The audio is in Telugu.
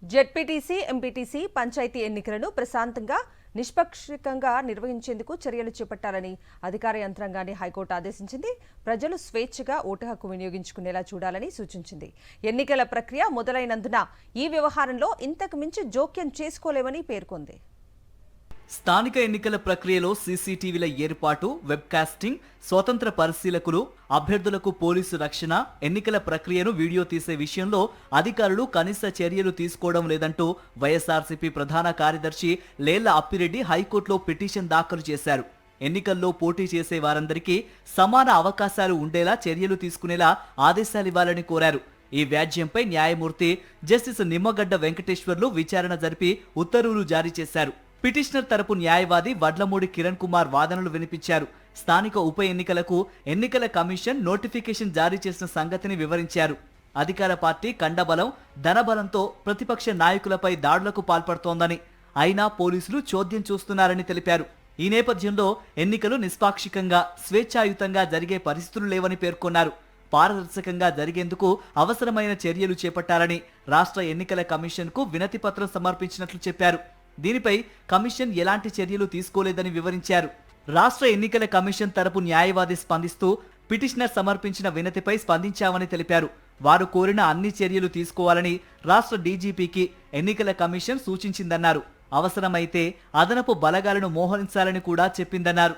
జెడ్పీటీసీ, ఎంపీటీసీ, పంచాయతీ ఎన్నికలను ప్రశాంతంగా, నిష్పక్షంగా నిర్వహించేందుకు చర్యలు చేపట్టాలని అధికార యంత్రాంగాన్ని హైకోర్టు ఆదేశించింది. ప్రజలు స్వేచ్ఛగా ఓటు హక్కు వినియోగించుకునేలా చూడాలని సూచించింది. ఎన్నికల ప్రక్రియ మొదలైనందున ఈ వ్యవహారంలో ఇంతకు మించి జోక్యం చేసుకోలేమని పేర్కొంది. స్థానిక ఎన్నికల ప్రక్రియలో సీసీటీవీల ఏర్పాటు, వెబ్కాస్టింగ్, స్వతంత్ర పరిశీలకులు, అభ్యర్థులకు పోలీసు రక్షణ, ఎన్నికల ప్రక్రియను వీడియో తీసే విషయంలో అధికారులు కనీస చర్యలు తీసుకోవడం లేదంటూ వైఎస్ఆర్సీపీ ప్రధాన కార్యదర్శి లేళ్ల అప్పిరెడ్డి హైకోర్టులో పిటిషన్ దాఖలు చేశారు. ఎన్నికల్లో పోటీ చేసే వారందరికీ సమాన అవకాశాలు ఉండేలా చర్యలు తీసుకునేలా ఆదేశాలివ్వాలని కోరారు. ఈ వ్యాజ్యంపై న్యాయమూర్తి జస్టిస్ నిమ్మగడ్డ వెంకటేశ్వర్లు విచారణ జరిపి ఉత్తర్వులు జారీ చేశారు. పిటిషనర్ తరపు న్యాయవాది వడ్లమూడి కిరణ్ కుమార్ వాదనలు వినిపించారు. స్థానిక ఉప ఎన్నికలకు ఎన్నికల కమిషన్ నోటిఫికేషన్ జారీ చేసిన సంగతిని వివరించారు. అధికార పార్టీ కండబలం, ధనబలంతో ప్రతిపక్ష నాయకులపై దాడులకు పాల్పడుతోందని, అయినా పోలీసులు చోద్యం చూస్తున్నారని తెలిపారు. ఈ నేపథ్యంలో ఎన్నికలు నిష్పాక్షికంగా, స్వేచ్ఛాయుతంగా జరిగే పరిస్థితులు లేవని పేర్కొన్నారు. పారదర్శకంగా జరిగేందుకు అవసరమైన చర్యలు చేపట్టాలని రాష్ట్ర ఎన్నికల కమిషన్కు వినతి పత్రం సమర్పించినట్లు చెప్పారు. దీనిపై కమిషన్ ఎలాంటి చర్యలు తీసుకోలేదని వివరించారు. రాష్ట్ర ఎన్నికల కమిషన్ తరపు న్యాయవాది స్పందిస్తూ పిటిషనర్ సమర్పించిన వినతిపై స్పందించామని తెలిపారు. వారు కోరిన అన్ని చర్యలు తీసుకోవాలని రాష్ట్ర డీజీపీకి ఎన్నికల కమిషన్ సూచించిందన్నారు. అవసరమైతే అదనపు బలగాలను మోహరించాలని కూడా చెప్పిందన్నారు.